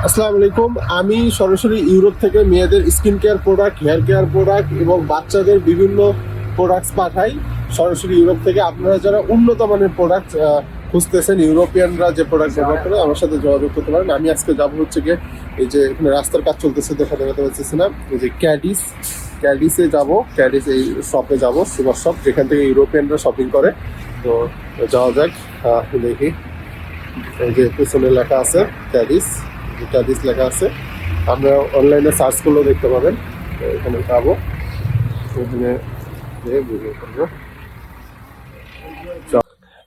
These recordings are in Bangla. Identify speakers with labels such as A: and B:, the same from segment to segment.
A: আসসালামু আলাইকুম। আমি সরাসরি ইউরোপ থেকে মেয়েদের skin care product, hair care product এবং বাচ্চাদের বিভিন্ন প্রোডাক্টস পাঠাই সরাসরি ইউরোপ থেকে। আপনারা যারা উন্নত মানের প্রোডাক্ট খুঁজতেছেন, ইউরোপিয়ানরা যে প্রোডাক্ট ব্যবহার করে, আমার সাথে যোগাযোগ করতে পারেন। আমি আজকে যাবো হচ্ছে গিয়ে এই যে এখানে রাস্তার কাজ চলতেছে, দেখাতে পারতেছি না, এই যে ক্যাডিসে যাব। ক্যাডিস এই শপে যাব, সুপার শপ, যেখান থেকে ইউরোপিয়ানরা শপিং করে। তো যাওয়া যাক, দেখি। এই যে পেছনে লেখা আছে ক্যাডিস লেখা আছে। আপনারা অনলাইনে সার্চ করলেও দেখতে পাবেন। তো এখানে যাবো, এখানে বুঝে করবো।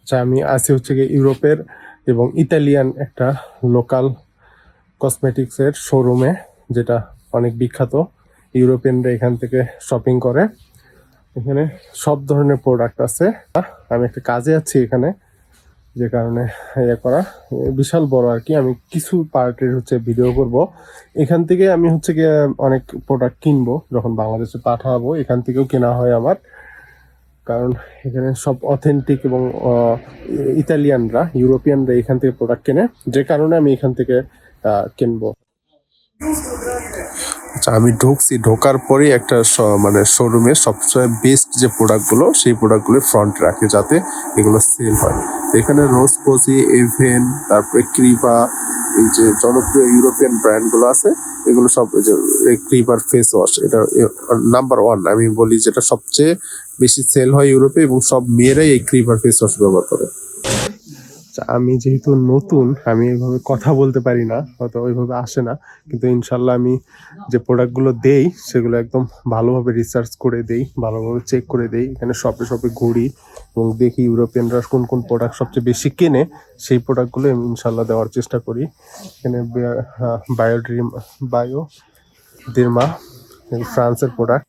A: আচ্ছা, আমি আছি হচ্ছে গিয়ে ইউরোপের এবং ইতালিয়ান একটা লোকাল কসমেটিক্সের শোরুমে, যেটা অনেক বিখ্যাত। ইউরোপিয়ানরা এখান থেকে শপিং করে। এখানে সব ধরনের প্রোডাক্ট আছে। আমি একটা কাজে আছি এখানে, যে কারণে করা বিশাল বড় আর কি। আমি কিছু পার্টের হচ্ছে ভিডিও করব। এখান থেকে আমি হচ্ছে গিয়ে অনেক প্রোডাক্ট কিনবো, যখন বাংলাদেশে পাঠাবো এখান থেকেও কেনা হয় আমার। কারণ এখানে সব অথেন্টিক এবং ইতালিয়ানরা, ইউরোপিয়ানরা এখান থেকে প্রোডাক্ট কেনে, যে কারণে আমি এখান থেকে কিনবো। আচ্ছা, আমি ঢোকার পরেই একটা মানে শোরুমে সবচেয়ে বেস্ট যে প্রোডাক্টগুলো, সেই প্রোডাক্টগুলো ফ্রন্ট রাখে যাতে এগুলো সেল হয়। এখানে রোজ পজি, এভেন, তারপরে ক্রিভা, এই যে জনপ্রিয় ইউরোপিয়ান ব্র্যান্ডগুলো আছে, এগুলো সব, যে ক্রিভার ফেস ওয়াশ, এটা নাম্বার ওয়ান আমি বলি, যেটা সবচেয়ে বেশি সেল হয় ইউরোপে, এবং সব মেয়েরাই এই ক্রিভার ফেস ওয়াশ ব্যবহার করে। আমি যেহেতু নতুন, আমি এইভাবে কথা বলতে পারি না, হয়তো ওইভাবে আসে না, কিন্তু ইনশাল্লাহ আমি যে প্রোডাক্টগুলো দেই সেগুলো একদম ভালোভাবে রিসার্চ করে দেই, ভালোভাবে চেক করে দেই। এখানে শপে ঘুরি এবং দেখি ইউরোপিয়ানরা কোন কোন প্রোডাক্ট সবচেয়ে বেশি কেনে, সেই প্রোডাক্টগুলো আমি ইনশাল্লাহ দেওয়ার চেষ্টা করি। এখানে বায়োডির্মা ফ্রান্সের প্রোডাক্ট।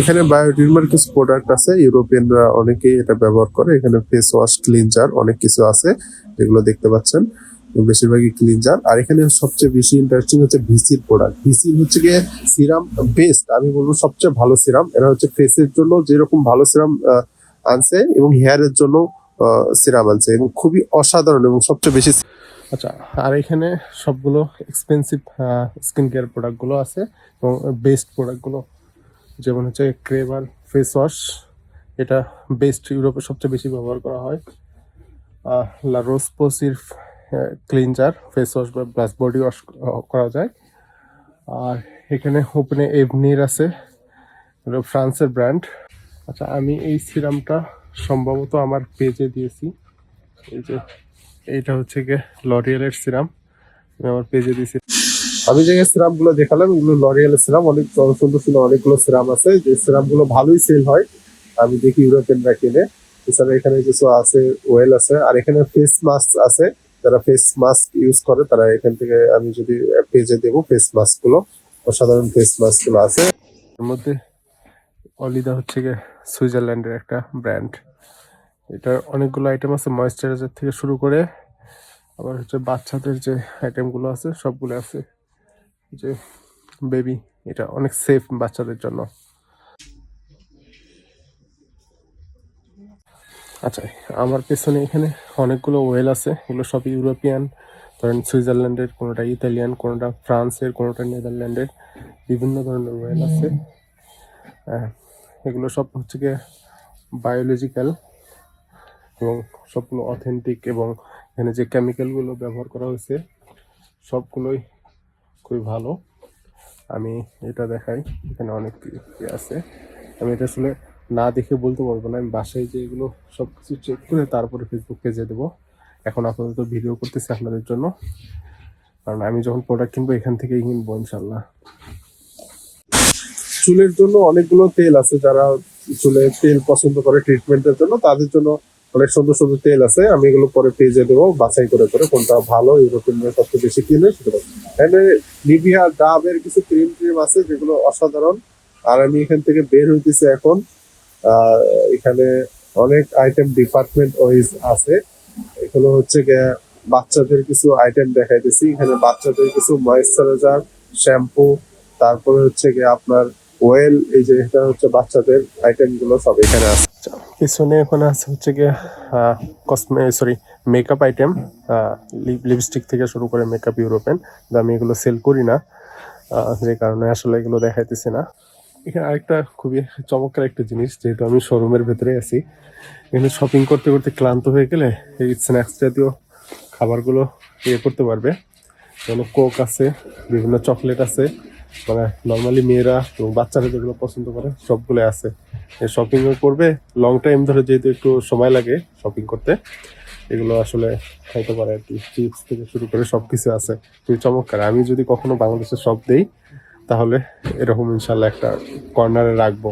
A: এখানে বায়োডির্মার কিছু প্রোডাক্ট আছে, ইউরোপিয়ানরা অনেকেই এটা ব্যবহার করে। এখানে ফেস ওয়াশ, ক্লিনজার, অনেক কিছু আছে যেগুলো দেখতে পাচ্ছেন, বেশিরভাগই ক্লিনজার। আর এখানে সবচেয়ে বেশি ইন্টারেস্টিং হচ্ছে ভিসির প্রোডাক্ট। ভিসির হচ্ছে গিয়ে সিরাম বেস্ট, আমি বলবো সবচেয়ে ভালো সিরাম। এরা হচ্ছে ফেসের জন্য যেরকম ভালো সিরাম আনছে, এবং হেয়ারের জন্য সিরাম আনছে, এবং খুবই অসাধারণ এবং সবচেয়ে বেশি। আচ্ছা, আর এখানে সবগুলো এক্সপেন্সিভ স্কিন কেয়ার প্রোডাক্টগুলো আছে, এবং বেস্ট প্রোডাক্টগুলো, যেমন হচ্ছে ক্রেভার ফেস ওয়াশ, এটা বেস্ট, ইউরোপে সবচেয়ে বেশি ব্যবহার করা হয়। লা রোজ পসির ক্লিনজার ফেস ওয়াশ বা প্লাস বডি ওয়াশ করা যায়। আর এখানে ওপেনে এভনির আছে, ফ্রান্সের ব্র্যান্ড। আচ্ছা, আমি এই সিরামটা সম্ভবত আমার পেজে দিয়েছি। এই যে এইটা হচ্ছে গিয়ে লরিয়েলের সিরাম, আমি আমার পেজে দিয়েছি। আমি যে সিরামগুলো দেখালাম, এগুলো লরিয়েলের সিরাম। অনেক সুন্দর সুন্দর অনেকগুলো সিরাম আছে, যে সিরামগুলো ভালোই সেল হয়, আমি দেখি ইউরোপিয়ানরা কিনে। এছাড়া এখানে কিছু আছে, ওয়েল আছে, আর এখানে ফেস মাস্ক আছে। যারা ফেস মাস্ক ইউজ করে তারা এখান থেকে, আমি যদি পেজে দেবো ফেস মাস্ক গুলো, অসাধারণ ফেস মাস্ক গুলো আছে। এর মধ্যে অলিদা হচ্ছে গিয়ে সুইজারল্যান্ডের একটা ব্র্যান্ড। এটার অনেকগুলো আইটেম আছে, ময়েশ্চারাইজার থেকে শুরু করে আবার হচ্ছে বাচ্চাদের যে আইটেমগুলো আছে সবগুলো আছে। যে বেবি, এটা অনেক সেফ বাচ্চাদের জন্য। আচ্ছা, আমার পেছনে এখানে অনেকগুলো ওয়েল আছে, এগুলো সব ইউরোপিয়ান। ধরেন সুইজারল্যান্ডের, কোনোটা ইতালিয়ান, কোনোটা ফ্রান্সের, কোনোটা নেদারল্যান্ডের, বিভিন্ন ধরনের ওয়েল আছে। এগুলো সব হচ্ছে গিয়ে বায়োলজিক্যাল, এবং সবগুলো অথেন্টিক, এবং এখানে যে কেমিক্যালগুলো ব্যবহার করা হয়েছে সবগুলোই খুবই ভালো। আমি এটা দেখাই, এখানে অনেক আছে, আমি এটা আসলে না দেখে বলতে পারবো না। আমি বাসায় যে এগুলো সব কিছু চেক করে তারপরে ফেসবুক পেজে দেবো। এখন আপাতত ভিডিও করতেছি আপনাদের জন্য, কারণ আমি যখন প্রোডাক্ট কিনবো এখান থেকেই কিনবো ইনশাল্লাহ। চুলের জন্য অনেকগুলো তেল আছে, যারা চুলে তেল পছন্দ করে ট্রিটমেন্টের জন্য, তাদের জন্য অনেক সুন্দর সুন্দর তেল আছে। আমি এগুলো পরে পেজে দেবো, বাছাই করে করে কোনটা ভালো, ইউরোপিয়ানরা সবচেয়ে বেশি কিনে সেগুলো। এখানে নিভিয়া, ডাবের কিছু ক্রিম আছে যেগুলো অসাধারণ। আর আমি এখান থেকে বের হইতেছি এখন। এখানে অনেক আইটেম ডিপার্টমেন্ট ওয়াইজ আছে। এগুলো হচ্ছে বাচ্চাদের কিছু আইটেম দেখাইতেছি। এখানে বাচ্চাদের কিছু ময়েশ্চারাইজার, শ্যাম্পু, তারপরে হচ্ছে আপনার ওয়েল, এই যে এটা হচ্ছে বাচ্চাদের আইটেম গুলো সব এখানে আছে। পিছনে ওখানে আছে হচ্ছে গিয়ে মেকআপ আইটেম, লিপস্টিক থেকে শুরু করে মেকআপ ইউরোপেন। আমি এগুলো সেল করি না, যে কারণে আসলে এগুলো দেখাইতেছি না। এখানে আরেকটা খুবই চমৎকার একটা জিনিস, যেহেতু আমি শোরুমের ভেতরে আছি, এখানে শপিং করতে করতে ক্লান্ত হয়ে গেলে এই স্ন্যাক্স জাতীয় খাবারগুলো করতে পারবে। যেমন কোক আছে, বিভিন্ন চকলেট আছে, মানে নর্মালি মেয়েরা এবং বাচ্চারা যেগুলো পছন্দ করে সবগুলো আছে। শপিং করবে লং টাইম ধরে, যেহেতু একটু সময় লাগে শপিং করতে, এগুলো আসলে খাইতে পারে আর কি। চিপস থেকে শুরু করে সবকিছু আছে, খুবই চমৎকার। আমি যদি কখনো বাংলাদেশে শপ দেই তাহলে এরকম ইনশাল্লাহ একটা কর্নারে রাখবো।